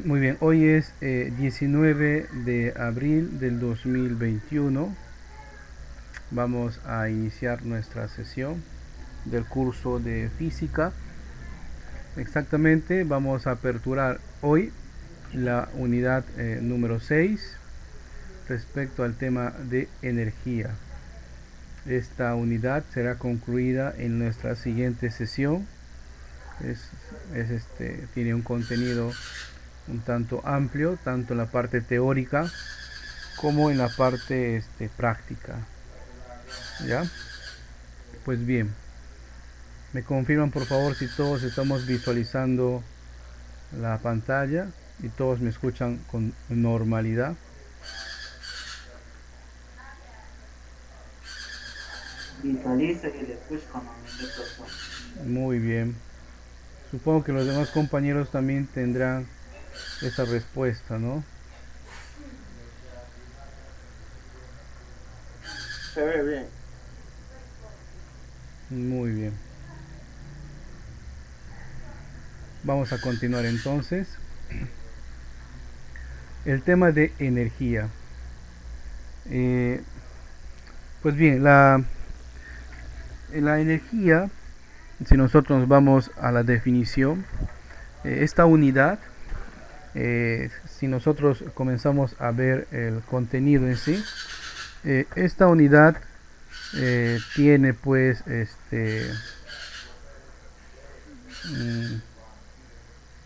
Muy bien, hoy es 19 de abril del 2021. Vamos a iniciar nuestra sesión del curso de física. Exactamente, vamos a aperturar hoy la unidad número 6 respecto al tema de energía. Esta unidad será concluida en nuestra siguiente sesión. Tiene un contenido un tanto amplio, tanto en la parte teórica como en la parte práctica. ¿Ya? Pues bien, me confirman por favor si todos estamos visualizando la pantalla y todos me escuchan con normalidad. Visualiza y le escucha con movimiento. Muy bien. Supongo que los demás compañeros también tendrán esa respuesta, ¿no? Se ve bien. Muy bien. Vamos a continuar entonces. El tema de energía. Pues bien, la energía, si nosotros nos vamos a la definición, esta unidad, si nosotros comenzamos a ver el contenido en sí, esta unidad tiene pues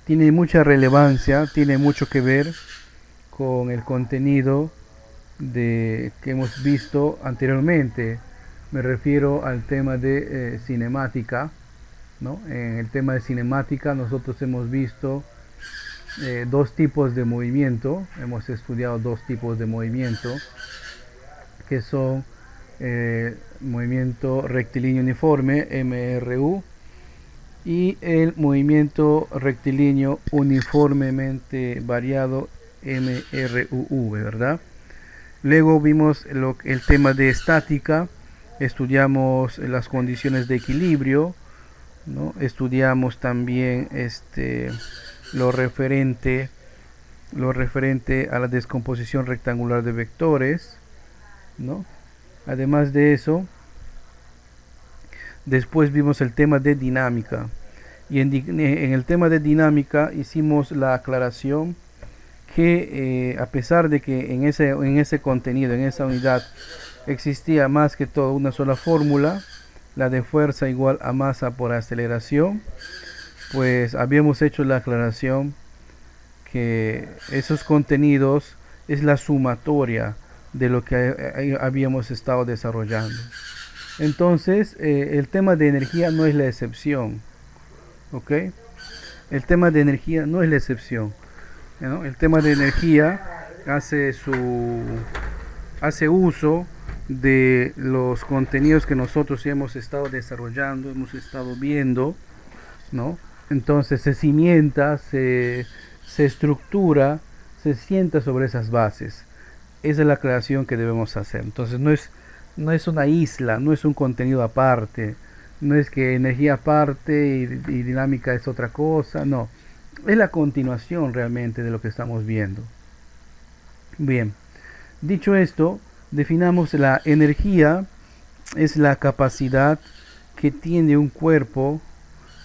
tiene mucha relevancia, tiene mucho que ver con el contenido que hemos visto anteriormente. Me refiero al tema de cinemática, ¿no? En el tema de cinemática nosotros hemos visto dos tipos de movimiento, hemos estudiado dos tipos de movimiento, que son movimiento rectilíneo uniforme, MRU, y el movimiento rectilíneo uniformemente variado, MRUV, ¿verdad? Luego vimos el tema de estática, estudiamos las condiciones de equilibrio, ¿no? Estudiamos también lo referente a la descomposición rectangular de vectores, ¿no? Además de eso, después vimos el tema de dinámica. Y en el tema de dinámica hicimos la aclaración que a pesar de que en ese contenido, en esa unidad, existía más que todo una sola fórmula, la de fuerza igual a masa por aceleración, pues habíamos hecho la aclaración que esos contenidos es la sumatoria de lo que habíamos estado desarrollando. Entonces, el tema de energía no es la excepción, ¿ok? El tema de energía no es la excepción, ¿no? El tema de energía hace uso de los contenidos que nosotros hemos estado desarrollando, hemos estado viendo, ¿no? Entonces se cimienta, se estructura, se sienta sobre esas bases. Esa es la creación que debemos hacer. Entonces no es una isla, no es un contenido aparte, no es que energía aparte y dinámica es otra cosa, no. Es la continuación realmente de lo que estamos viendo. Bien, dicho esto, definamos la energía, es la capacidad que tiene un cuerpo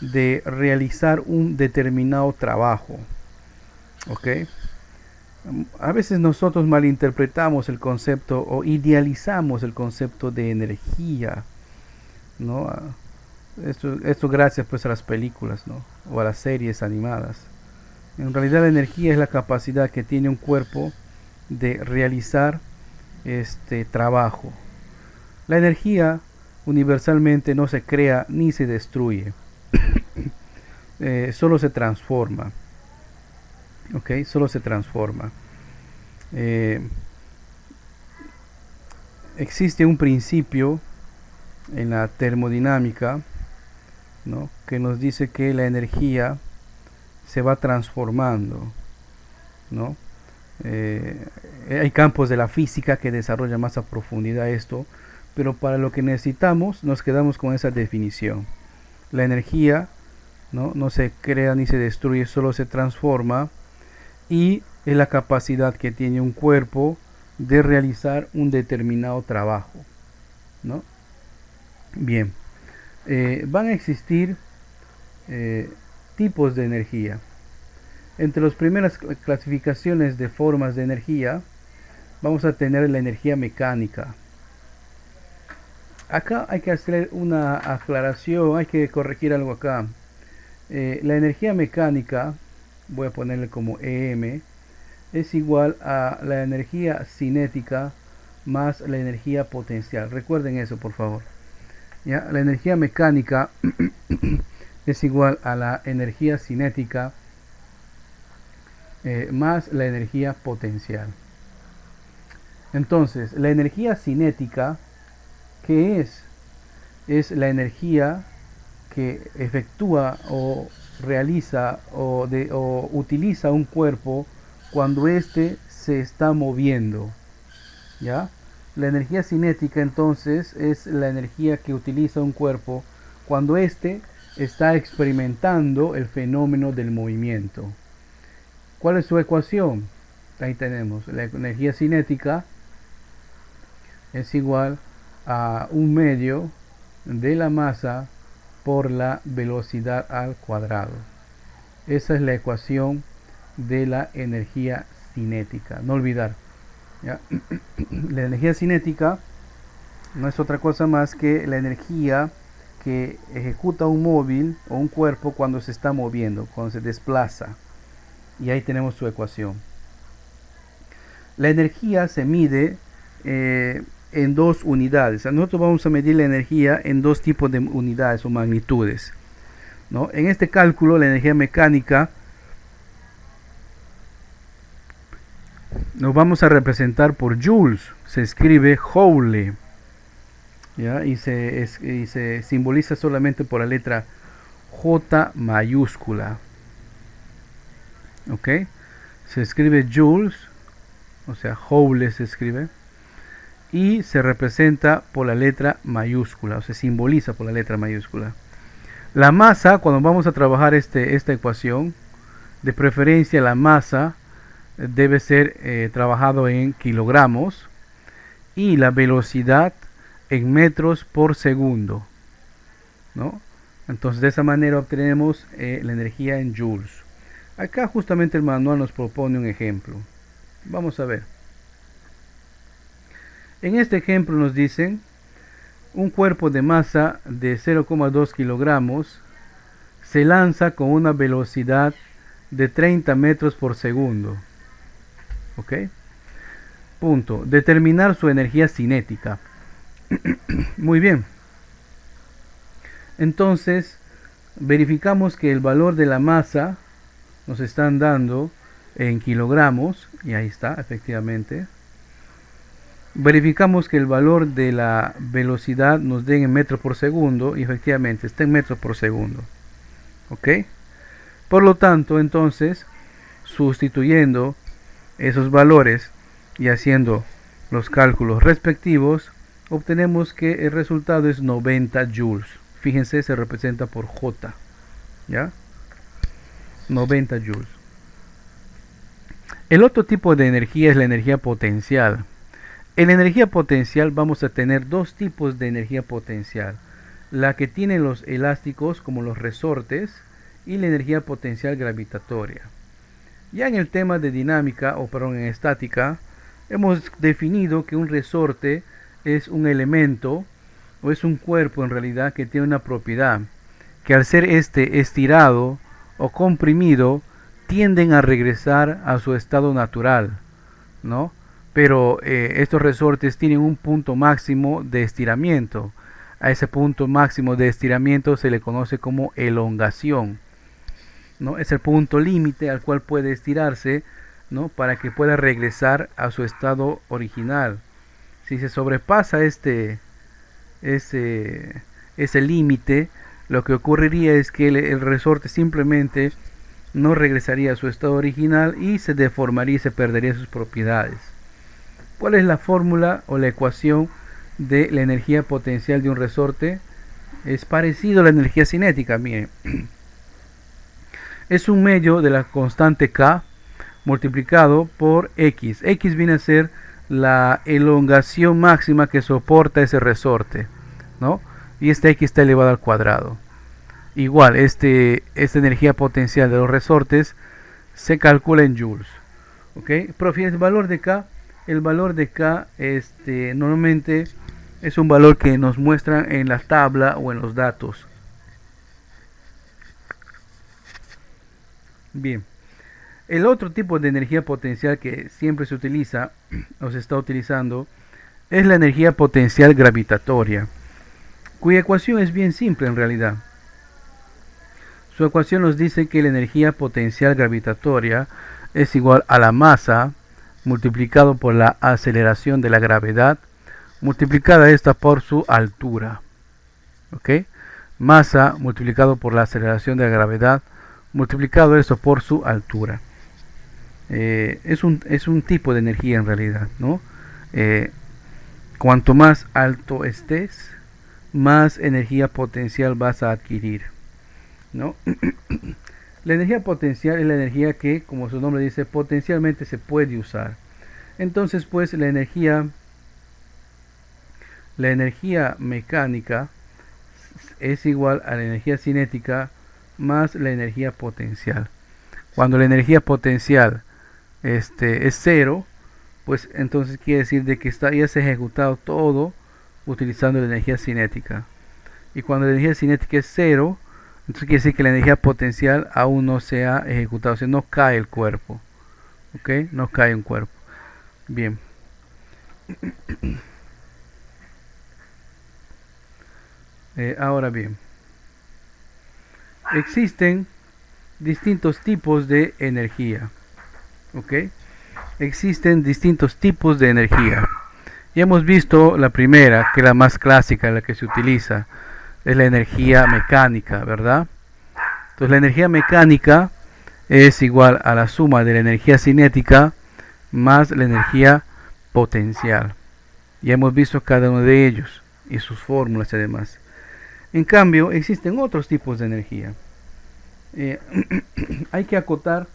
de realizar un determinado trabajo. ¿Ok? A veces nosotros malinterpretamos el concepto o idealizamos el concepto de energía, ¿no? Esto gracias pues a las películas, ¿no? O a las series animadas. En realidad la energía es la capacidad que tiene un cuerpo de realizar este trabajo. La energía universalmente no se crea ni se destruye, solo se transforma. ¿Ok? Solo se transforma. Eh, Existe un principio en la termodinámica, ¿no? Que nos dice que la energía se va transformando, ¿no? Hay campos de la física que desarrollan más a profundidad esto, pero para lo que necesitamos nos quedamos con esa definición. La energía no se crea ni se destruye, solo se transforma y es la capacidad que tiene un cuerpo de realizar un determinado trabajo, ¿no? Bien, van a existir tipos de energía. Entre las primeras clasificaciones de formas de energía vamos a tener la energía mecánica. Acá hay que hacer una aclaración, hay que corregir algo acá. La energía mecánica, voy a ponerle como EM, es igual a la energía cinética más la energía potencial. Recuerden eso, por favor. ¿Ya? La energía mecánica es igual a la energía cinética más la energía potencial. Entonces, la energía cinética, ¿qué es? Es la energía que efectúa o realiza o utiliza un cuerpo cuando éste se está moviendo. ¿Ya? La energía cinética entonces es la energía que utiliza un cuerpo cuando éste está experimentando el fenómeno del movimiento. ¿Cuál es su ecuación? Ahí tenemos, la energía cinética es igual a 1/2 de la masa por la velocidad al cuadrado. Esa es la ecuación de la energía cinética. No olvidar, ¿ya? La energía cinética no es otra cosa más que la energía que ejecuta un móvil o un cuerpo cuando se está moviendo, cuando se desplaza. Y ahí tenemos su ecuación. La energía se mide en dos unidades. Nosotros vamos a medir la energía en dos tipos de unidades o magnitudes, ¿no? En este cálculo, la energía mecánica nos vamos a representar por joules. Se escribe joule, ¿ya? Y se simboliza solamente por la letra J mayúscula. ¿Ok? Se escribe joules, o sea, joule se escribe, y se representa por la letra mayúscula, o se simboliza por la letra mayúscula. La masa, cuando vamos a trabajar esta ecuación, de preferencia la masa debe ser trabajado en kilogramos y la velocidad en metros por segundo, ¿no? Entonces de esa manera obtenemos la energía en joules. Acá justamente el manual nos propone un ejemplo. Vamos a ver. En este ejemplo nos dicen un cuerpo de masa de 0,2 kilogramos se lanza con una velocidad de 30 metros por segundo. ¿Ok? Punto. Determinar su energía cinética. Muy bien. Entonces, verificamos que el valor de la masa nos están dando en kilogramos, y ahí está, efectivamente. Verificamos que el valor de la velocidad nos den en metros por segundo, y efectivamente está en metros por segundo. ¿Ok? Por lo tanto, entonces, sustituyendo esos valores y haciendo los cálculos respectivos, obtenemos que el resultado es 90 joules. Fíjense, se representa por J, ¿ya? 90 joules. El otro tipo de energía es la energía potencial. En la energía potencial vamos a tener dos tipos de energía potencial. La que tienen los elásticos como los resortes y la energía potencial gravitatoria. Ya en el tema de dinámica, en estática, hemos definido que un resorte es un elemento o es un cuerpo en realidad que tiene una propiedad que al ser estirado o comprimido tienden a regresar a su estado natural, ¿no? Pero estos resortes tienen un punto máximo de estiramiento. A ese punto máximo de estiramiento se le conoce como elongación, ¿no? Es el punto límite al cual puede estirarse, ¿no? Para que pueda regresar a su estado original. Si se sobrepasa ese límite, lo que ocurriría es que el resorte simplemente no regresaría a su estado original y se deformaría y se perdería sus propiedades. ¿Cuál es la fórmula o la ecuación de la energía potencial de un resorte? Es parecido a la energía cinética. Miren, es un medio de la constante K multiplicado por x. X viene a ser la elongación máxima que soporta ese resorte, ¿no? Y este x está elevado al cuadrado. Igual, esta energía potencial de los resortes se calcula en joules. ¿Ok? Profe, el valor de K, normalmente es un valor que nos muestran en la tabla o en los datos. Bien. El otro tipo de energía potencial que siempre se utiliza o se está utilizando es la energía potencial gravitatoria, cuya ecuación es bien simple en realidad. Su ecuación nos dice que la energía potencial gravitatoria es igual a la masa multiplicado por la aceleración de la gravedad multiplicada esta por su altura. ¿Ok? Masa multiplicado por la aceleración de la gravedad multiplicado esto por su altura. Es un tipo de energía en realidad, ¿no? Cuanto más alto estés, más energía potencial vas a adquirir, ¿no? La energía potencial es la energía que, como su nombre dice, potencialmente se puede usar. Entonces, pues, la energía mecánica es igual a la energía cinética más la energía potencial. Cuando la energía potencial es cero, pues entonces quiere decir de que ya se ha ejecutado todo utilizando la energía cinética. Y cuando la energía cinética es cero, entonces quiere decir que la energía potencial aún no se ha ejecutado, o sea, no cae el cuerpo. ¿Ok? No cae un cuerpo. Bien. Ahora bien, existen distintos tipos de energía. ¿Ok? Existen distintos tipos de energía. Ya hemos visto la primera, que es la más clásica, la que se utiliza, es la energía mecánica, ¿verdad? Entonces la energía mecánica es igual a la suma de la energía cinética más la energía potencial. Ya hemos visto cada uno de ellos y sus fórmulas y demás. En cambio, existen otros tipos de energía. Hay que acotar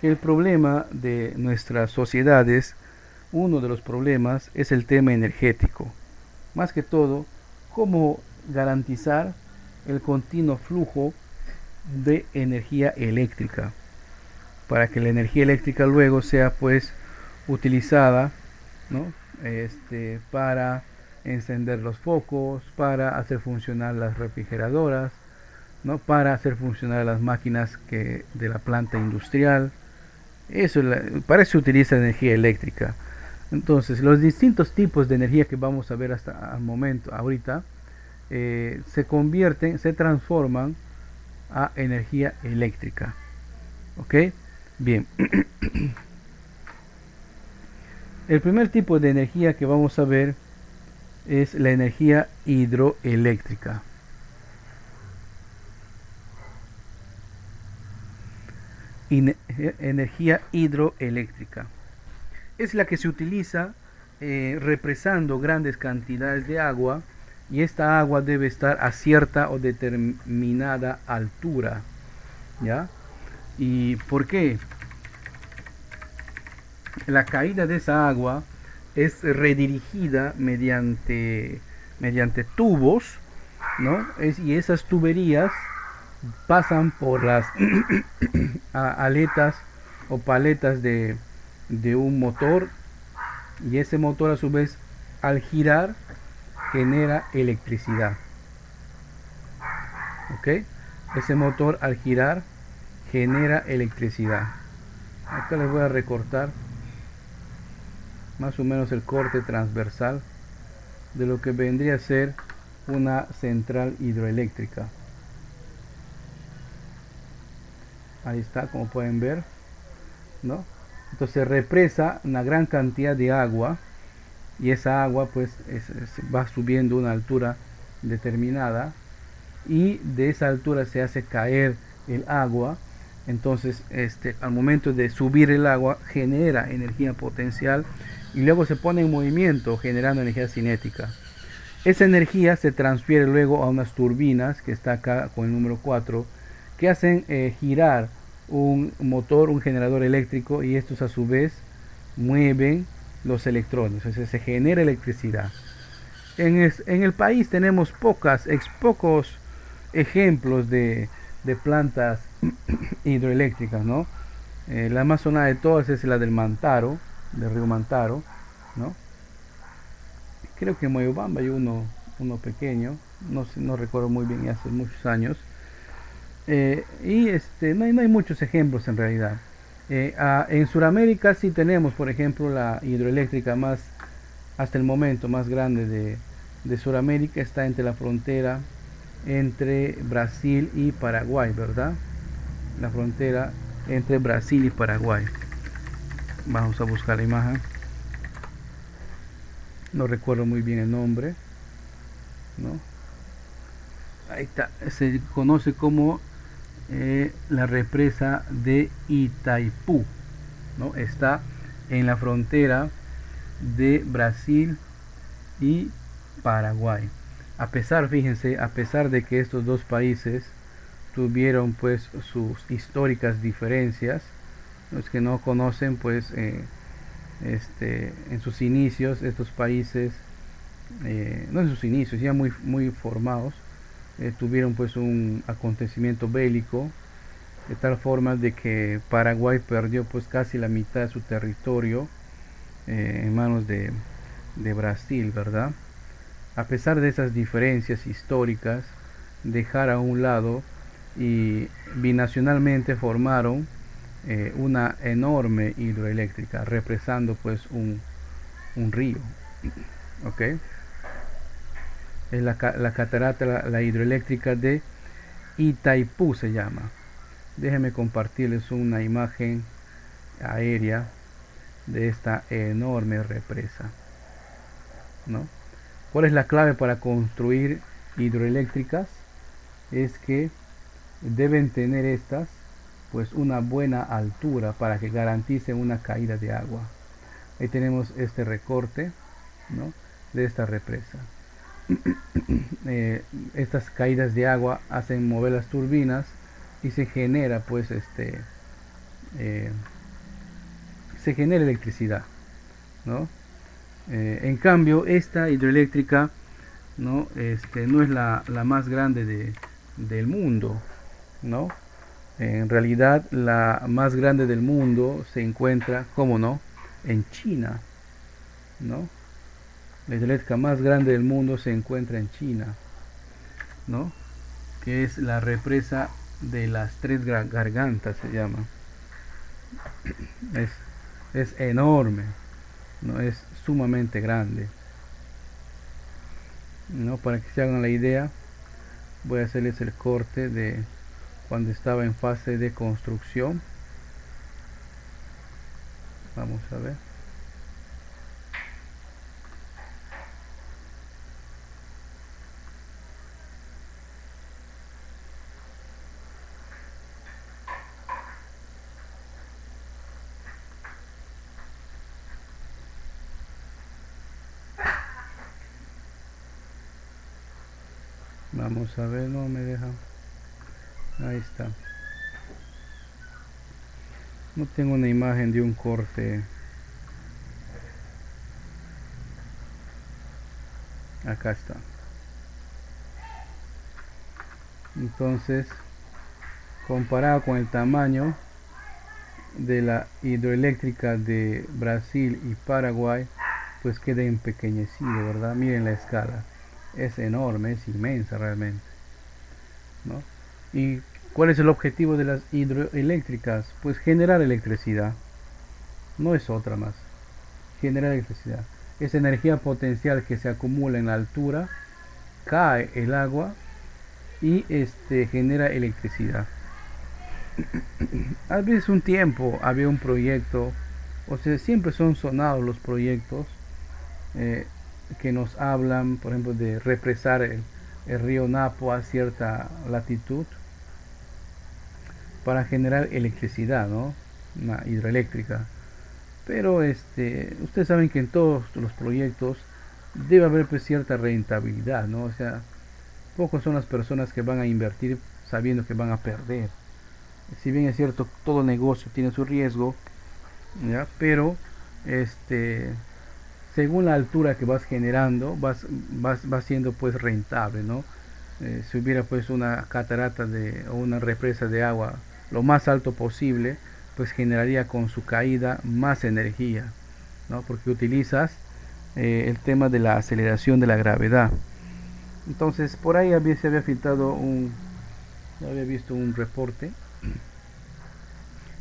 que el problema de nuestras sociedades, uno de los problemas es el tema energético. Más que todo, cómo garantizar el continuo flujo de energía eléctrica para que la energía eléctrica luego sea pues utilizada, ¿no? Para encender los focos, para hacer funcionar las refrigeradoras, ¿no? Para hacer funcionar las máquinas de la planta industrial. Para eso se utiliza energía eléctrica. Entonces, los distintos tipos de energía que vamos a ver hasta el momento, ahorita, se transforman a energía eléctrica. ¿Ok? Bien. El primer tipo de energía que vamos a ver es la energía hidroeléctrica. Energía hidroeléctrica es la que se utiliza represando grandes cantidades de agua, y esta agua debe estar a cierta o determinada altura, ¿ya? ¿Y por qué? La caída de esa agua es redirigida mediante tubos, ¿no? Y esas tuberías pasan por las aletas o paletas de un motor, y ese motor a su vez al girar genera electricidad. ¿Ok? Ese motor al girar genera electricidad. Acá les voy a recortar más o menos el corte transversal de lo que vendría a ser una central hidroeléctrica. Ahí está, como pueden ver, ¿no? Entonces se represa una gran cantidad de agua, y esa agua pues va subiendo a una altura determinada, y de esa altura se hace caer el agua. Entonces al momento de subir el agua genera energía potencial, y luego se pone en movimiento generando energía cinética. Esa energía se transfiere luego a unas turbinas, que está acá con el número 4, que hacen girar un motor, un generador eléctrico, y estos a su vez mueven los electrones, o sea, se genera electricidad. En el país tenemos pocos ejemplos de plantas hidroeléctricas, ¿no? La más sonada de todas es la del Mantaro, del río Mantaro, ¿no? Creo que en Moyobamba hay uno pequeño, no recuerdo muy bien, hace muchos años. No hay muchos ejemplos en realidad. En Sudamérica sí tenemos, por ejemplo, la hidroeléctrica más, hasta el momento, más grande de Sudamérica, está entre la frontera entre Brasil y Paraguay, ¿verdad? La frontera entre Brasil y Paraguay. Vamos a buscar la imagen. No recuerdo muy bien el nombre, ¿no? Ahí está. Se conoce como la represa de Itaipú, ¿no? Está en la frontera de Brasil y Paraguay. A pesar, fíjense, a pesar de que estos dos países tuvieron pues sus históricas diferencias, los que no conocen pues en sus inicios estos países, no en sus inicios, ya muy formados, tuvieron pues un acontecimiento bélico, de tal forma de que Paraguay perdió pues casi la mitad de su territorio en manos de Brasil, ¿verdad? A pesar de esas diferencias históricas, dejar a un lado, y binacionalmente formaron una enorme hidroeléctrica, represando pues un río, ¿ok? Es la catarata, la hidroeléctrica de Itaipú se llama. Déjenme compartirles una imagen aérea de esta enorme represa, ¿no? ¿Cuál es la clave para construir hidroeléctricas? Es que deben tener estas pues una buena altura para que garanticen una caída de agua. Ahí tenemos este recorte, ¿no?, de esta represa. Estas caídas de agua hacen mover las turbinas y se genera pues se genera electricidad, ¿no? En cambio esta hidroeléctrica no es la más grande del mundo, ¿no? En realidad la más grande del mundo se encuentra, ¿cómo no?, en China, ¿no? La hidroeléctrica más grande del mundo se encuentra en China, ¿no?, que es la represa de las tres gargantas, se llama. Es, es enorme, ¿no? Es sumamente grande, ¿no? Para que se hagan la idea, voy a hacerles el corte de cuando estaba en fase de construcción. Vamos a ver. Vamos a ver, no me deja. Ahí está. No tengo una imagen de un corte. Acá está. Entonces, comparado con el tamaño de la hidroeléctrica de Brasil y Paraguay, pues queda empequeñecido, ¿verdad? Miren la escala. Es enorme, es inmensa realmente, ¿no? ¿Y cuál es el objetivo de las hidroeléctricas? Pues generar electricidad. No es otra más. Generar electricidad. Esa energía potencial que se acumula en la altura, cae el agua y genera electricidad. A veces un tiempo había un proyecto, o sea, siempre son sonados los proyectos que nos hablan, por ejemplo, de represar el río Napo a cierta latitud para generar electricidad, ¿no? Una hidroeléctrica. Pero ustedes saben que en todos los proyectos debe haber pues cierta rentabilidad, ¿no? O sea, pocos son las personas que van a invertir sabiendo que van a perder, Si bien es cierto, todo negocio tiene su riesgo, ¿ya? Pero este, según la altura que vas generando, va siendo pues rentable, ¿no? Si hubiera pues una catarata o una represa de agua lo más alto posible, pues generaría con su caída más energía, ¿no? Porque utilizas el tema de la aceleración de la gravedad. Entonces por ahí se había filtrado había visto un reporte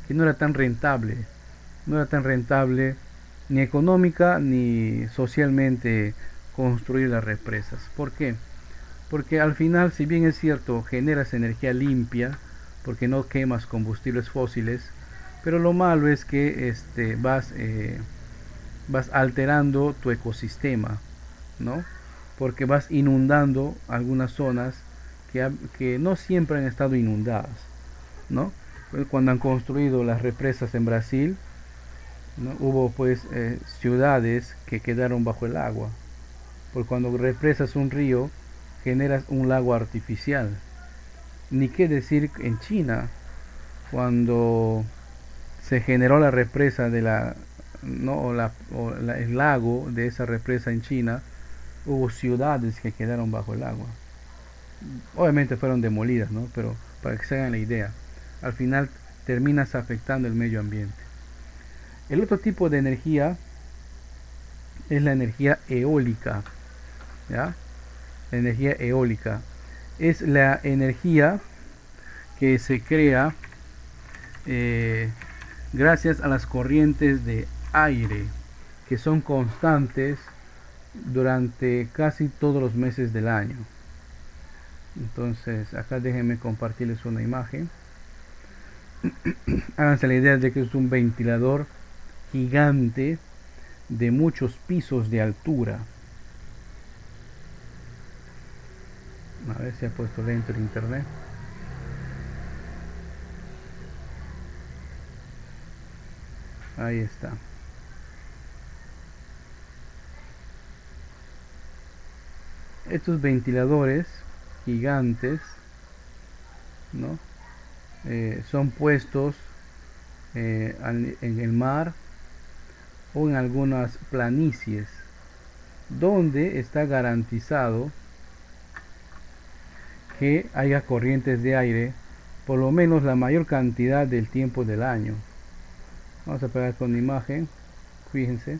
que no era tan rentable, no era tan rentable ni económica ni socialmente construir las represas. ¿Por qué? Porque al final, si bien es cierto, generas energía limpia, porque no quemas combustibles fósiles, pero lo malo es que vas alterando tu ecosistema, ¿no? Porque vas inundando algunas zonas que no siempre han estado inundadas, ¿no? Cuando han construido las represas en Brasil, ¿no? Hubo pues ciudades que quedaron bajo el agua, porque cuando represas un río generas un lago artificial. Ni qué decir en China, cuando se generó la represa de la, no, el lago de esa represa en China, hubo ciudades que quedaron bajo el agua. Obviamente fueron demolidas, ¿no? Pero para que se hagan la idea, al final terminas afectando el medio ambiente. El otro tipo de energía es la energía eólica, ¿ya? La energía eólica es la energía que se crea eh, gracias a las corrientes de aire que son constantes durante casi todos los meses del año. Entonces acá déjenme compartirles una imagen. Háganse la idea de que es un ventilador gigante de muchos pisos de altura. A ver si ha puesto lento el internet. Ahí está. Estos ventiladores gigantes, ¿no? Son puestos en el mar o en algunas planicies donde está garantizado que haya corrientes de aire por lo menos la mayor cantidad del tiempo del año. Vamos a pegar con la imagen, fíjense,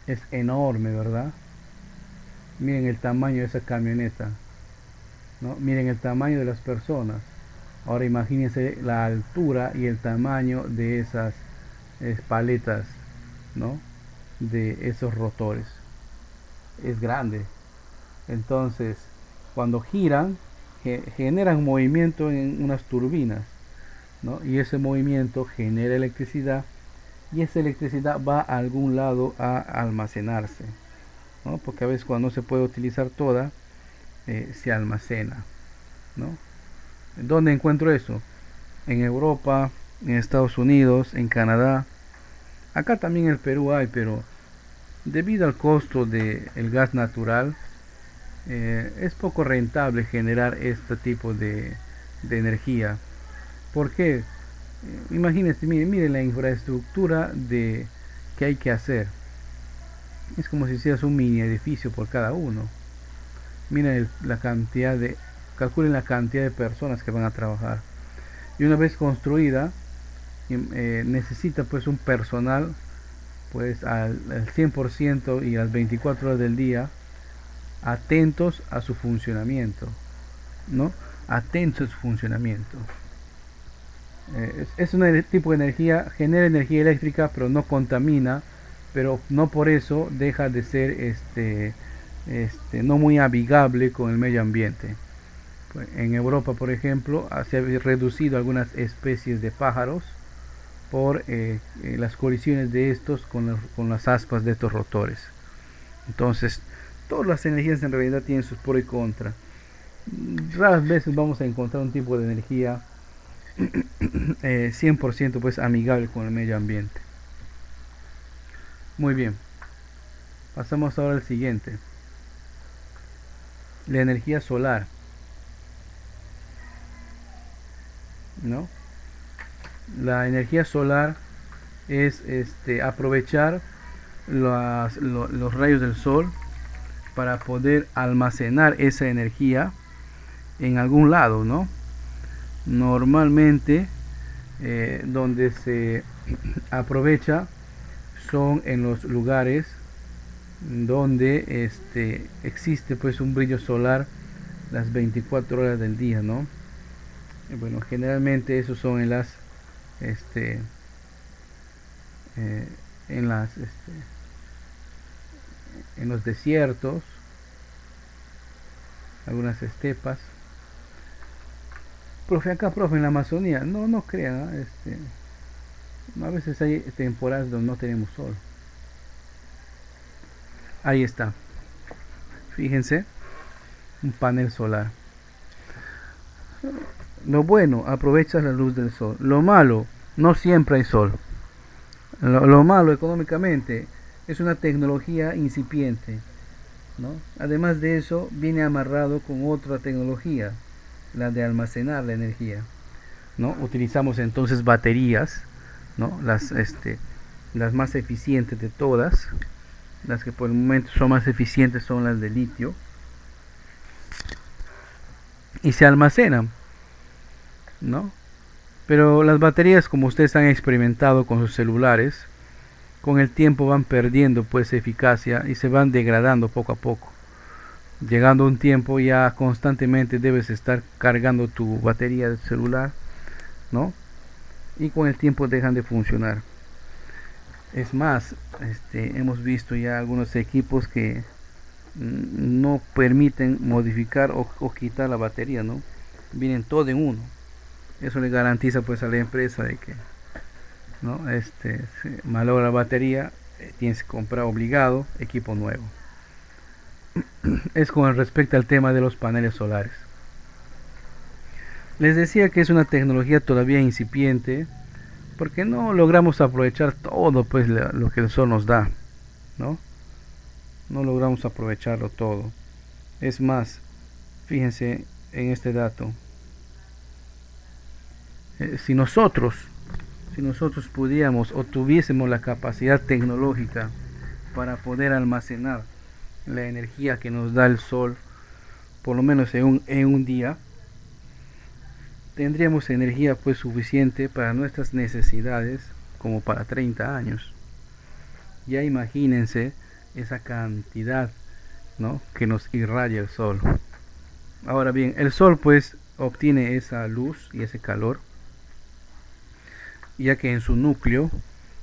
es enorme, ¿verdad? Miren el tamaño de esa camioneta, ¿no? Miren el tamaño de las personas. Ahora imagínense la altura y el tamaño de esas paletas, ¿no? De esos rotores. Es grande. Entonces, cuando giran, generan movimiento en unas turbinas, ¿no? Y ese movimiento genera electricidad y esa electricidad va a algún lado a almacenarse, ¿no? Porque a veces cuando no se puede utilizar toda, se almacena, ¿no? ¿Dónde encuentro eso? En Europa, en Estados Unidos, en Canadá. Acá también en el Perú hay, pero debido al costo del gas natural, es poco rentable generar este tipo de energía. ¿Por qué? Imagínense, miren la infraestructura que hay que hacer. Es como si hicieras un mini edificio por cada uno. Miren calculen la cantidad de personas que van a trabajar. Y una vez construida, necesita pues un personal pues al 100% y a las 24 horas del día atentos a su funcionamiento, ¿no? Atentos a su funcionamiento. Es un tipo de energía, genera energía eléctrica, pero no contamina, pero no por eso deja de ser no muy amigable con el medio ambiente. En Europa, por ejemplo, se ha reducido algunas especies de pájaros por las colisiones de estos con las aspas de estos rotores. Entonces, todas las energías en realidad tienen sus pros y contras. Raras veces vamos a encontrar un tipo de energía 100% pues amigable con el medio ambiente. Muy bien, pasamos ahora al siguiente, la energía solar. ¿no? La energía solar es aprovechar los rayos del sol para poder almacenar esa energía en algún lado, ¿no? Normalmente donde se aprovecha son en los lugares donde existe pues un brillo solar las 24 horas del día, ¿no? Bueno, generalmente esos son en las este en las en los desiertos, algunas estepas. Profe, acá, profe, en la Amazonía, no crean, a veces hay temporadas donde no tenemos sol. Ahí está, fíjense, un panel solar. Lo bueno, aprovechas la luz del sol. Lo malo, no siempre hay sol. Lo malo económicamente es una tecnología incipiente, ¿no? Además de eso, viene amarrado con otra tecnología, la de almacenar la energía, ¿no? Utilizamos entonces baterías, ¿no? Las más eficientes de todas, las que por el momento son más eficientes son las de litio, y se almacenan, ¿no? Pero las baterías, como ustedes han experimentado con sus celulares, con el tiempo van perdiendo pues eficacia y se van degradando poco a poco. Llegando un tiempo ya constantemente debes estar cargando tu batería del celular, ¿no? Y con el tiempo dejan de funcionar. Es más, hemos visto ya algunos equipos que no permiten modificar o quitar la batería, ¿no? Vienen todo en uno. Eso le garantiza pues a la empresa de que, ¿no? Se malogra la batería, tienes que comprar obligado equipo nuevo. Es con respecto al tema de los paneles solares. Les decía que es una tecnología todavía incipiente porque no logramos aprovechar todo pues lo que el sol nos da, ¿no? No logramos aprovecharlo todo. Es más, fíjense en este dato. Si nosotros pudiéramos o tuviésemos la capacidad tecnológica para poder almacenar la energía que nos da el sol, por lo menos en un día, tendríamos energía pues suficiente para nuestras necesidades como para 30 años. Ya imagínense esa cantidad, ¿no?, que nos irradia el sol. Ahora bien, el sol pues obtiene esa luz y ese calor, ya que en su núcleo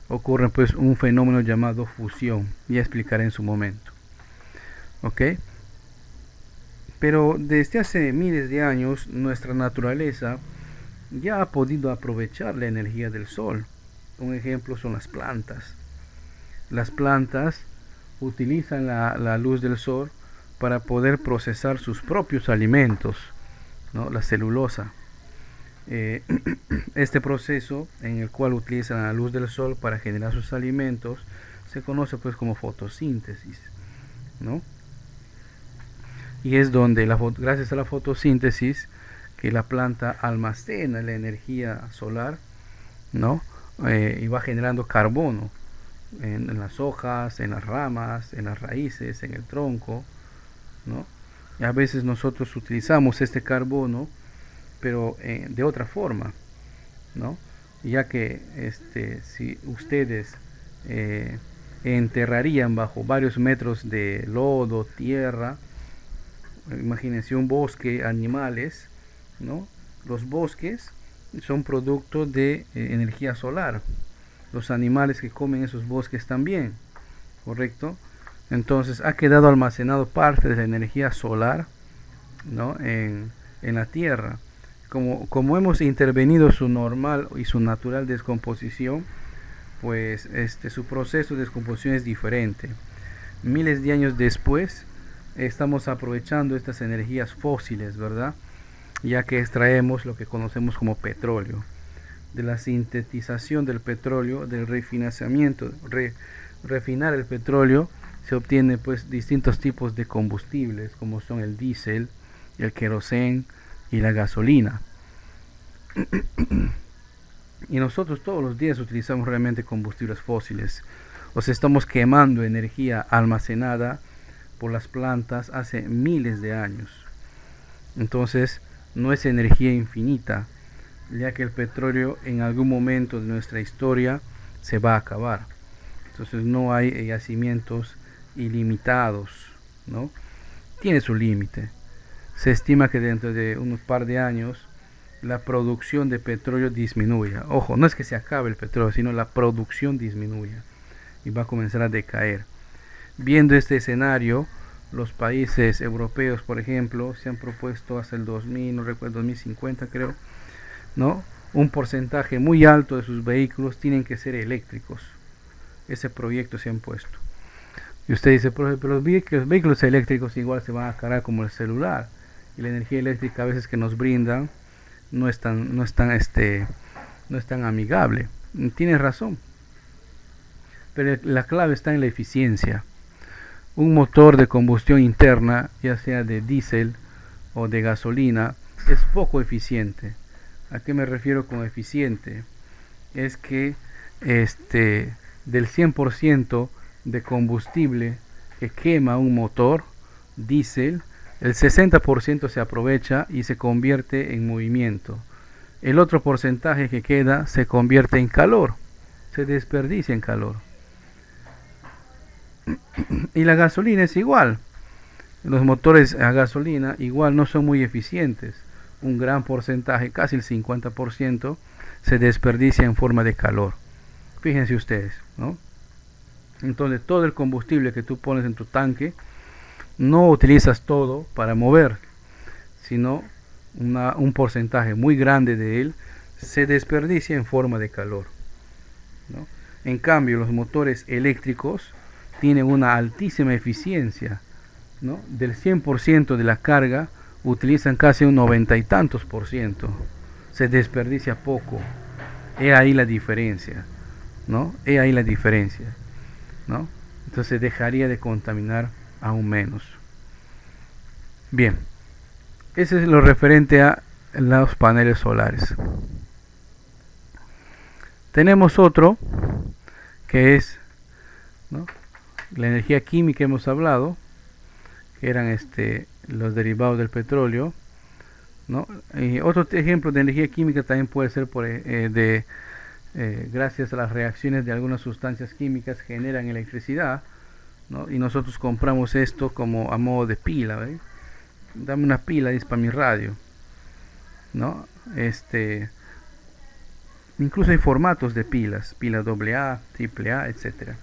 ocurre pues un fenómeno llamado fusión. Ya explicaré en su momento. ¿Ok? Pero desde hace miles de años nuestra naturaleza ya ha podido aprovechar la energía del sol. Un ejemplo son las plantas. Las plantas utilizan la luz del sol para poder procesar sus propios alimentos, ¿no? La celulosa. Este proceso en el cual utilizan la luz del sol para generar sus alimentos se conoce pues como fotosíntesis, ¿no? Y es donde gracias a la fotosíntesis que la planta almacena la energía solar, ¿no? Y va generando carbono en las hojas, en las ramas, en las raíces, en el tronco, ¿no? Y a veces nosotros utilizamos este carbono pero de otra forma, ¿no? Ya que si ustedes enterrarían bajo varios metros de lodo, tierra, imagínense un bosque, animales, ¿no? Los bosques son producto de energía solar. Los animales que comen esos bosques también, ¿correcto? Entonces ha quedado almacenado parte de la energía solar, ¿no?, en la tierra. Como hemos intervenido su normal y su natural descomposición, pues su proceso de descomposición es diferente. Miles de años después estamos aprovechando estas energías fósiles, ¿verdad? Ya que extraemos lo que conocemos como petróleo. De la sintetización del petróleo, del refinamiento, refinar el petróleo, se obtienen pues distintos tipos de combustibles como son el diésel, el queroseno y la gasolina. Y nosotros todos los días utilizamos realmente combustibles fósiles. O sea, estamos quemando energía almacenada por las plantas hace miles de años. Entonces, no es energía infinita, ya que el petróleo en algún momento de nuestra historia se va a acabar. Entonces, no hay yacimientos ilimitados, ¿no? Tiene su límite. Se estima que dentro de unos par de años la producción de petróleo disminuya. Ojo, no es que se acabe el petróleo, sino la producción disminuya y va a comenzar a decaer. Viendo este escenario, los países europeos, por ejemplo, se han propuesto hasta el 2000, no recuerdo, 2050 creo, ¿no? Un porcentaje muy alto de sus vehículos tienen que ser eléctricos. Ese proyecto se han puesto. Y usted dice, pero los vehículos eléctricos igual se van a cargar como el celular. Y la energía eléctrica a veces que nos brindan no es tan amigable. Tienes razón. Pero la clave está en la eficiencia. Un motor de combustión interna, ya sea de diésel o de gasolina, es poco eficiente. ¿A qué me refiero con eficiente? Es que del 100% de combustible que quema un motor diésel, el 60% se aprovecha y se convierte en movimiento. El otro porcentaje que queda se convierte en calor, se desperdicia en calor. Y la gasolina es igual. Los motores a gasolina igual no son muy eficientes. Un gran porcentaje, casi el 50%, se desperdicia en forma de calor. Fíjense ustedes, ¿no? Entonces todo el combustible que tú pones en tu tanque, no utilizas todo para mover, sino un porcentaje muy grande de él se desperdicia en forma de calor, ¿no? En cambio, los motores eléctricos tienen una altísima eficiencia, ¿no? Del 100% de la carga utilizan casi un 90 y tantos por ciento. Se desperdicia poco. He ahí la diferencia, ¿no? He ahí la diferencia, ¿no? Entonces dejaría de contaminar aún menos. Bien, eso es lo referente a los paneles solares. Tenemos otro que es, ¿no?, la energía química. Hemos hablado que eran los derivados del petróleo, ¿no? Y otro ejemplo de energía química también puede ser gracias a las reacciones de algunas sustancias químicas generan electricidad, ¿no? Y nosotros compramos esto como a modo de pila, ¿ve? Dame una pila, es para mi radio, ¿no? Incluso hay formatos de pilas AA, AAA, etcétera.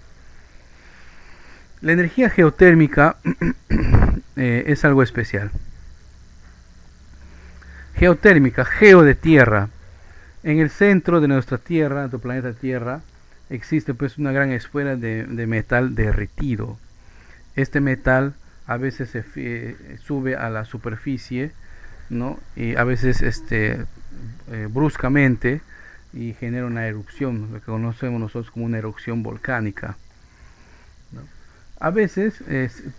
La energía geotérmica es algo especial. Geotérmica, geo de tierra. En el centro de nuestra Tierra, nuestro planeta Tierra, existe pues una gran esfera de metal derretido. Este metal a veces sube a la superficie, ¿no? Y a veces bruscamente, y genera una erupción, lo que conocemos nosotros como una erupción volcánica, ¿no? A veces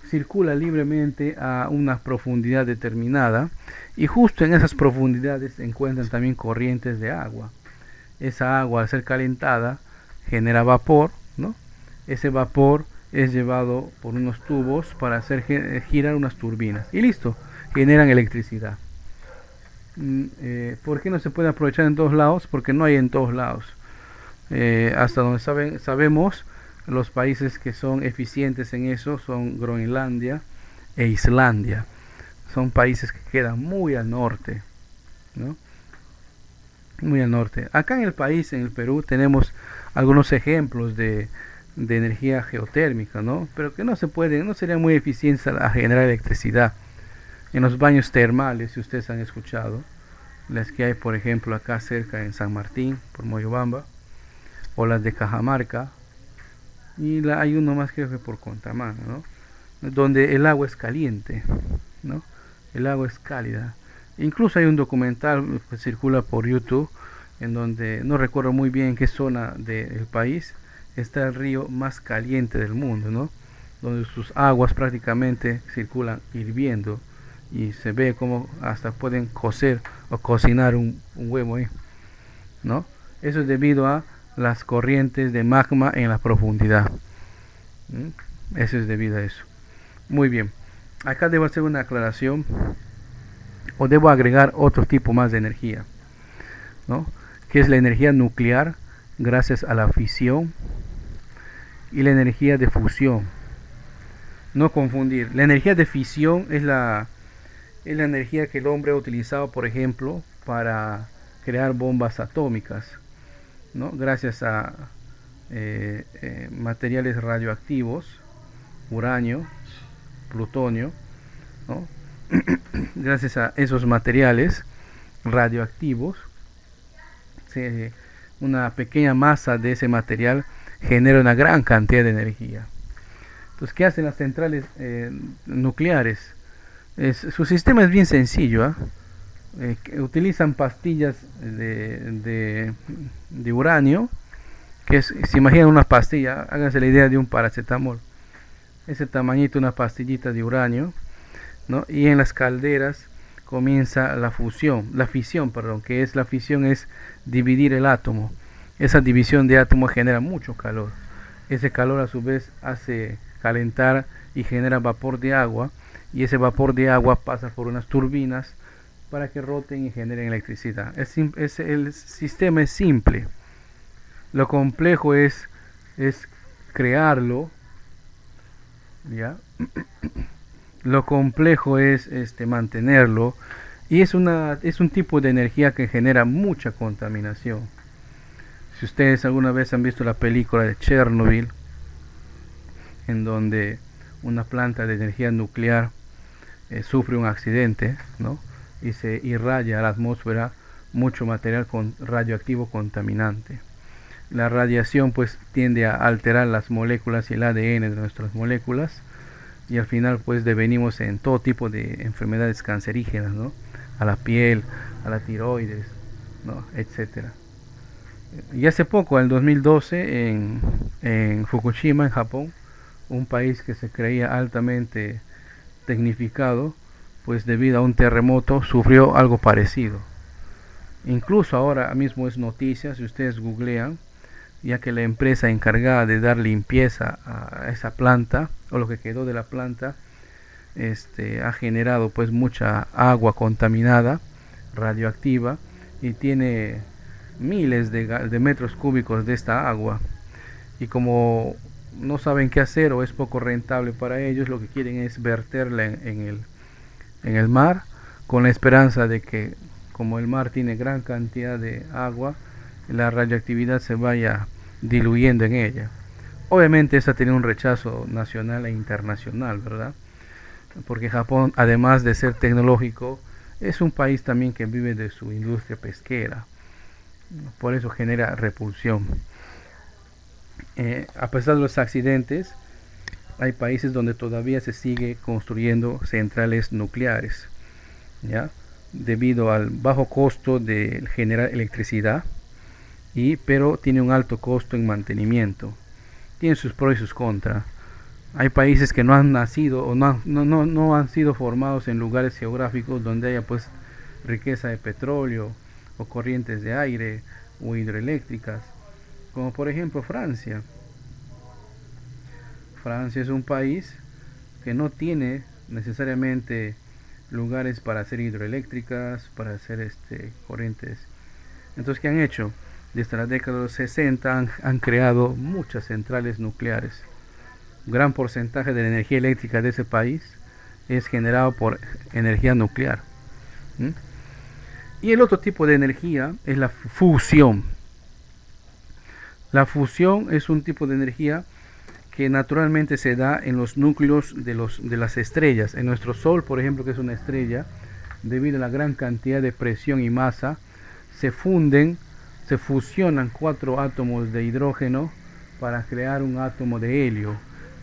circula libremente a una profundidad determinada, y justo en esas profundidades se encuentran también corrientes de agua. Esa agua, al ser calentada, genera vapor, ¿no? Ese vapor es llevado por unos tubos para hacer girar unas turbinas, y listo, generan electricidad. ¿Por qué no se puede aprovechar en todos lados? Porque no hay en todos lados. Hasta donde sabemos, los países que son eficientes en eso son Groenlandia e Islandia. Son países que quedan muy al norte, ¿no? Muy al norte. Acá en el país, en el Perú, tenemos algunos ejemplos de energía geotérmica, ¿no? Pero que no serían muy eficientes a generar electricidad. En los baños termales, si ustedes han escuchado, las que hay, por ejemplo, acá cerca en San Martín, por Moyobamba, o las de Cajamarca, y hay uno más, creo que por Contamana, ¿no?, donde el agua es caliente, ¿no? El agua es cálida. Incluso hay un documental que circula por YouTube, en donde no recuerdo muy bien en qué zona del país está el río más caliente del mundo, ¿no?, donde sus aguas prácticamente circulan hirviendo, y se ve como hasta pueden cocer o cocinar un huevo ahí. ¿no? Eso es debido a las corrientes de magma en la profundidad. Eso es debido a eso. Muy bien. Acá debo hacer una aclaración o debo agregar otro tipo más de energía, ¿no? Que es la energía nuclear gracias a la fisión y la energía de fusión. No confundir. La energía de fisión es la energía que el hombre ha utilizado, por ejemplo, para crear bombas atómicas, ¿no? Gracias a materiales radioactivos, uranio, plutonio, ¿no? Gracias a esos materiales radioactivos, una pequeña masa de ese material genera una gran cantidad de energía. Entonces, ¿qué hacen las centrales nucleares? Su sistema es bien sencillo, utilizan pastillas de uranio, se imaginan una pastilla, háganse la idea de un paracetamol, ese tamañito, una pastillita de uranio, ¿no? Y en las calderas comienza la fisión, que es la fisión, es dividir el átomo. Esa división de átomos genera mucho calor. Ese calor a su vez hace calentar y genera vapor de agua, y ese vapor de agua pasa por unas turbinas para que roten y generen electricidad. El sistema es simple. Lo complejo es crearlo, ¿ya? Lo complejo es mantenerlo, y es un tipo de energía que genera mucha contaminación. Si ustedes alguna vez han visto la película de Chernobyl, en donde una planta de energía nuclear sufre un accidente, ¿no? Y se irradia a la atmósfera mucho material radioactivo contaminante. La radiación pues tiende a alterar las moléculas y el ADN de nuestras moléculas, y al final pues devenimos en todo tipo de enfermedades cancerígenas, ¿no? A la piel, a la tiroides, ¿no? Etcétera. Y hace poco, en 2012, en Fukushima, en Japón, un país que se creía altamente tecnificado, pues debido a un terremoto sufrió algo parecido. Incluso ahora mismo es noticia, si ustedes googlean, ya que la empresa encargada de dar limpieza a esa planta, o lo que quedó de la planta, ha generado pues mucha agua contaminada, radioactiva, y tiene miles de metros cúbicos de esta agua, y como no saben qué hacer o es poco rentable para ellos, lo que quieren es verterla en el mar, con la esperanza de que, como el mar tiene gran cantidad de agua, la radioactividad se vaya diluyendo en ella. Obviamente esta tiene un rechazo nacional e internacional, ¿verdad? Porque Japón, además de ser tecnológico, es un país también que vive de su industria pesquera. Por eso genera repulsión. A pesar de los accidentes, hay países donde todavía se sigue construyendo centrales nucleares, ¿ya? Debido al bajo costo de generar electricidad, pero tiene un alto costo en mantenimiento. Tiene sus pros y sus contras. Hay países que no han nacido o no han sido formados en lugares geográficos donde haya pues riqueza de petróleo o corrientes de aire o hidroeléctricas, como por ejemplo Francia. Francia es un país que no tiene necesariamente lugares para hacer hidroeléctricas, para hacer corrientes. Entonces, ¿qué han hecho? Desde la década de los 60 han creado muchas centrales nucleares. Un gran porcentaje de la energía eléctrica de ese país es generado por energía nuclear. Y el otro tipo de energía es la fusión. La fusión es un tipo de energía que naturalmente se da en los núcleos de las estrellas. En nuestro Sol, por ejemplo, que es una estrella, debido a la gran cantidad de presión y masa, se fusionan 4 átomos de hidrógeno para crear un átomo de helio.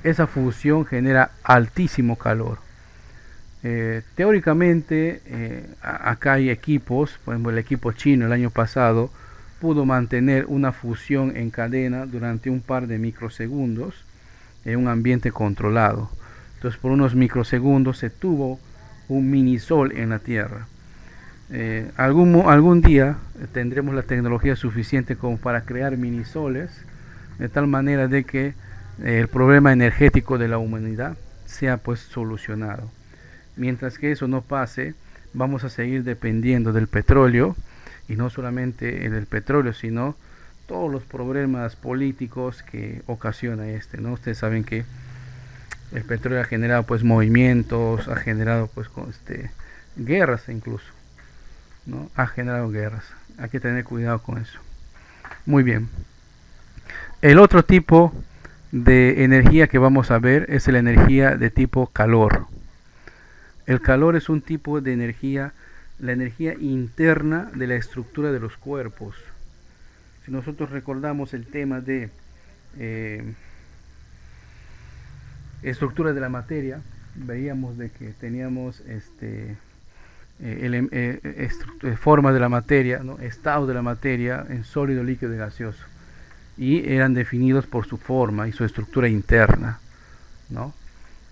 Esa fusión genera altísimo calor. Teóricamente, acá hay equipos, por ejemplo el equipo chino el año pasado pudo mantener una fusión en cadena durante un par de microsegundos en un ambiente controlado. Entonces por unos microsegundos se tuvo un mini sol en la Tierra. Algún día tendremos la tecnología suficiente como para crear minisoles, de tal manera de que el problema energético de la humanidad sea pues solucionado. Mientras que eso no pase, vamos a seguir dependiendo del petróleo, y no solamente del petróleo, sino todos los problemas políticos que ocasiona ¿no? Ustedes saben que el petróleo ha generado pues movimientos, ha generado pues guerras incluso, ¿no? Ha generado guerras. Hay que tener cuidado con eso. Muy bien. El otro tipo de energía que vamos a ver es la energía de tipo calor. El calor es un tipo de energía, la energía interna de la estructura de los cuerpos. Si nosotros recordamos el tema de estructura de la materia, veíamos de que teníamos formas de la materia, ¿no? Estados de la materia en sólido, líquido y gaseoso, y eran definidos por su forma y su estructura interna, ¿no?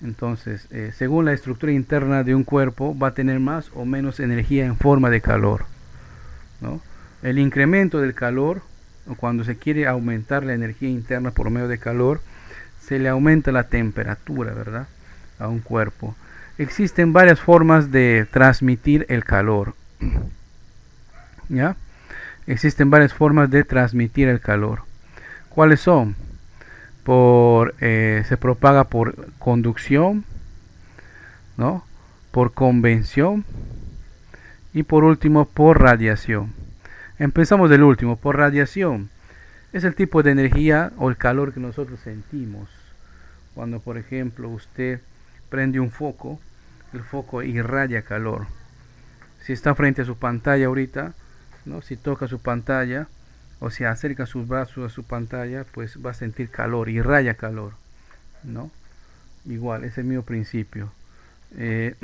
Entonces, según la estructura interna de un cuerpo, va a tener más o menos energía en forma de calor, ¿no? El incremento del calor, o cuando se quiere aumentar la energía interna por medio de calor, se le aumenta la temperatura, ¿verdad?, a un cuerpo. Existen varias formas de transmitir el calor, ¿ya? Existen varias formas de transmitir el calor. ¿Cuáles son? Se propaga por conducción, ¿no? Por convección y por último por radiación. Empezamos del último, por radiación. Es el tipo de energía o el calor que nosotros sentimos cuando, por ejemplo, usted prende un foco. El foco irradia calor. Si está frente a su pantalla ahorita, ¿no? Si toca su pantalla o si acerca sus brazos a su pantalla, pues va a sentir calor, irradia calor, ¿no? Igual, es el mismo principio. El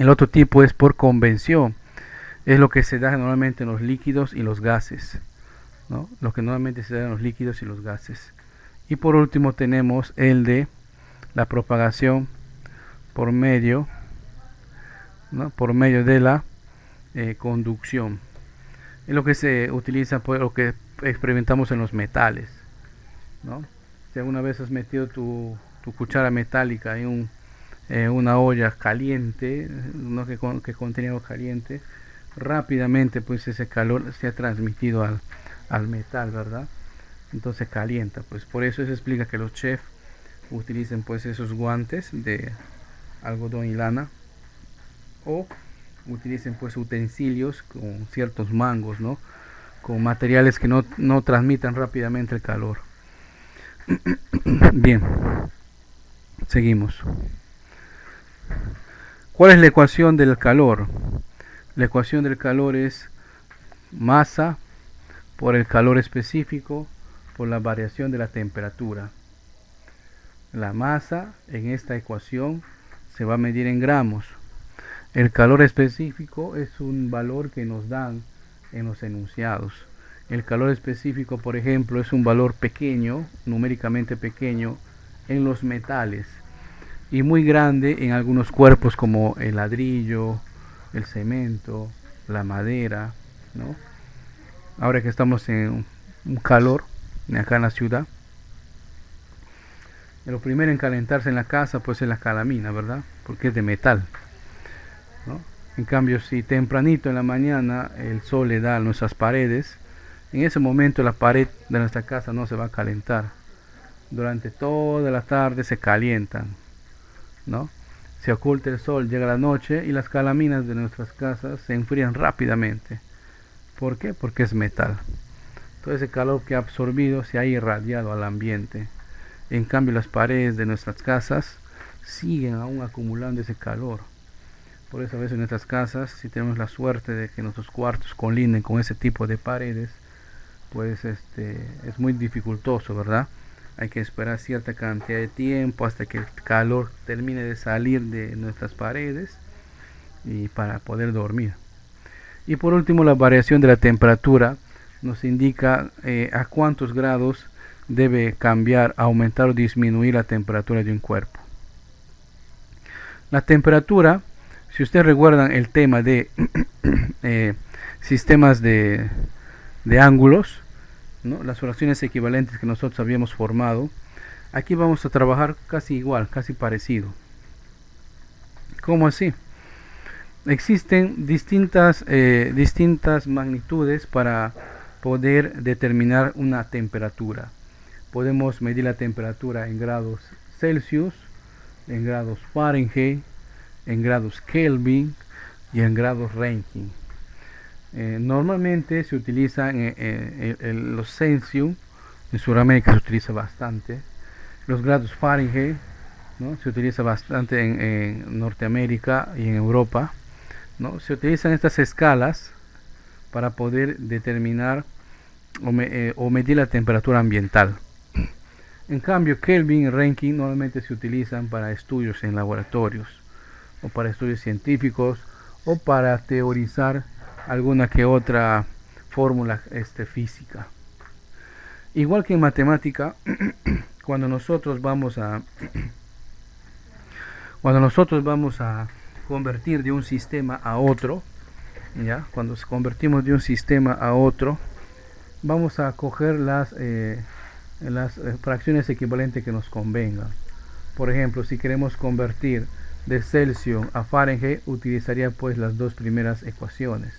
otro tipo es por convección. Es lo que se da normalmente en los líquidos y los gases, ¿no? Lo que normalmente se da en los líquidos y los gases. Y por último tenemos el de la propagación por medio, ¿no? Por medio de la conducción. Es lo que se utiliza, pues, lo que experimentamos en los metales, ¿no? Si alguna vez has metido tu cuchara metálica en una olla caliente, ¿no? que contenía agua caliente, rápidamente pues ese calor se ha transmitido al metal, ¿verdad? Entonces calienta, pues por eso se explica que los chefs utilicen pues esos guantes de algodón y lana, o utilicen pues utensilios con ciertos mangos, ¿no? Con materiales que no transmitan rápidamente el calor. Bien, seguimos. ¿Cuál es la ecuación del calor? La ecuación del calor es masa por el calor específico por la variación de la temperatura. La masa en esta ecuación se va a medir en gramos. El calor específico es un valor que nos dan en los enunciados. El calor específico, por ejemplo, es un valor pequeño, numéricamente pequeño, en los metales y muy grande en algunos cuerpos como el ladrillo, el cemento, la madera, ¿no? Ahora que estamos en un calor acá en la ciudad, lo primero en calentarse en la casa pues es la calamina, ¿verdad? Porque es de metal, ¿no? En cambio, si tempranito en la mañana el sol le da a nuestras paredes, en ese momento la pared de nuestra casa no se va a calentar. Durante toda la tarde se calientan, ¿no? Se oculta el sol, llega la noche y las calaminas de nuestras casas se enfrían rápidamente. ¿Por qué? Porque es metal. Todo ese calor que ha absorbido se ha irradiado al ambiente. En cambio, las paredes de nuestras casas siguen aún acumulando ese calor. Por eso a veces en nuestras casas, si tenemos la suerte de que nuestros cuartos colinden con ese tipo de paredes, pues es muy dificultoso, ¿verdad? Hay que esperar cierta cantidad de tiempo hasta que el calor termine de salir de nuestras paredes y para poder dormir. Y por último, la variación de la temperatura nos indica a cuántos grados debe cambiar, aumentar o disminuir la temperatura de un cuerpo. La temperatura, Si ustedes recuerdan el tema de sistemas de ángulos, ¿no? Las fracciones equivalentes que nosotros habíamos formado, aquí vamos a trabajar casi igual, casi parecido. ¿Cómo así? Existen distintas magnitudes para poder determinar una temperatura. Podemos medir la temperatura en grados Celsius, en grados Fahrenheit, en grados Kelvin y en grados Rankine. Normalmente se utilizan los Celsius, en Sudamérica se utiliza bastante, los grados Fahrenheit, ¿no? Se utiliza bastante en Norteamérica y en Europa, ¿no? Se utilizan estas escalas para poder determinar o medir la temperatura ambiental. En cambio, Kelvin y Rankine normalmente se utilizan para estudios en laboratorios o para estudios científicos o para teorizar alguna que otra fórmula física. Igual que en matemática, cuando nosotros vamos a convertir de un sistema a otro, ¿ya? Cuando convertimos de un sistema a otro, vamos a coger las fracciones equivalentes que nos convengan. Por ejemplo, si queremos convertir de Celsius a Fahrenheit, utilizaría pues las dos primeras ecuaciones.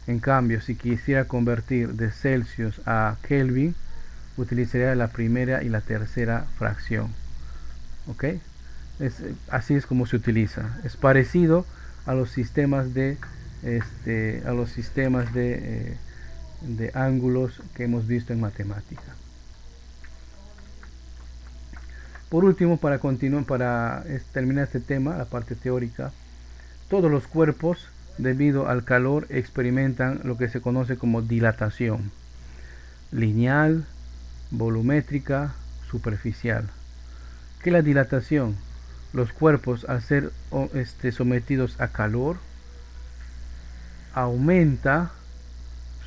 En cambio, si quisiera convertir de Celsius a Kelvin, utilizaría la primera y la tercera fracción. ¿Ok? Así es como se utiliza. Es parecido a los sistemas de ángulos que hemos visto en matemática. Por último, para terminar este tema, la parte teórica, todos los cuerpos, debido al calor, experimentan lo que se conoce como dilatación lineal, volumétrica, superficial. ¿Qué es la dilatación? Los cuerpos, al ser sometidos a calor, aumenta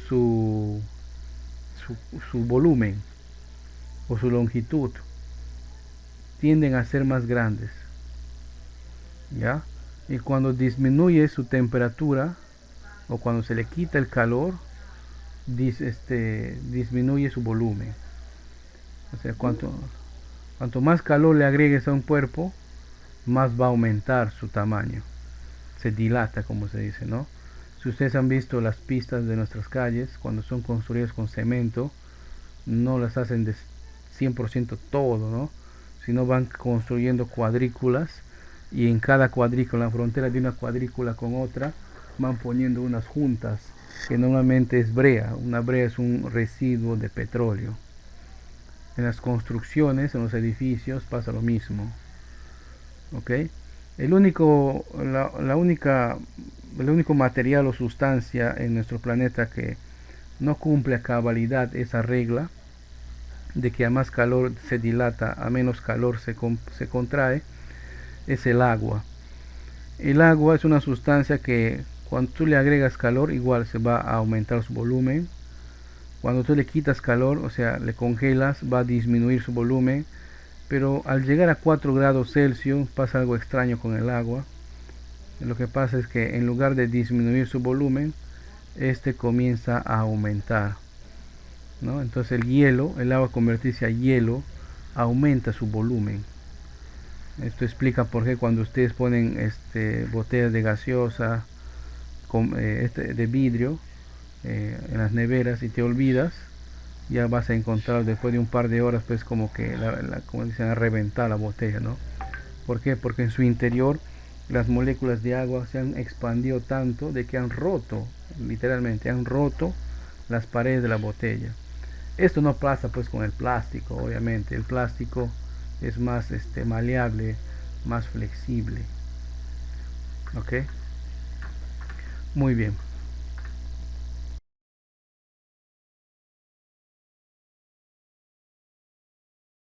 su volumen o su longitud, tienden a ser más grandes, ¿ya? Y cuando disminuye su temperatura o cuando se le quita el calor, disminuye su volumen. O sea, cuanto más calor le agregues a un cuerpo, más va a aumentar su tamaño. Se dilata, como se dice, ¿no? Si ustedes han visto las pistas de nuestras calles, cuando son construidas con cemento, no las hacen de 100% todo, ¿no? Sino van construyendo cuadrículas, y en cada cuadrícula, en la frontera de una cuadrícula con otra, van poniendo unas juntas, que normalmente es brea. Una brea es un residuo de petróleo. En las construcciones, en los edificios, pasa lo mismo. ¿Ok? El único material o sustancia en nuestro planeta que no cumple a cabalidad esa regla de que a más calor se dilata, a menos calor se contrae, es el agua. El agua es una sustancia que cuando tú le agregas calor, igual se va a aumentar su volumen. Cuando tú le quitas calor, o sea, le congelas, va a disminuir su volumen. Pero al llegar a 4 grados Celsius pasa algo extraño con el agua. Lo que pasa es que en lugar de disminuir su volumen, comienza a aumentar, ¿no? Entonces el agua convertirse a hielo, aumenta su volumen. Esto explica por qué cuando ustedes ponen botellas de gaseosa de vidrio en las neveras y te olvidas, ya vas a encontrar después de un par de horas pues como que como dicen, a reventar la botella, ¿no? ¿Por qué? Porque en su interior las moléculas de agua se han expandido tanto de que han roto, literalmente han roto las paredes de la botella. Esto no pasa pues con el plástico. Obviamente el plástico es más maleable, más flexible. ¿Ok? Muy bien.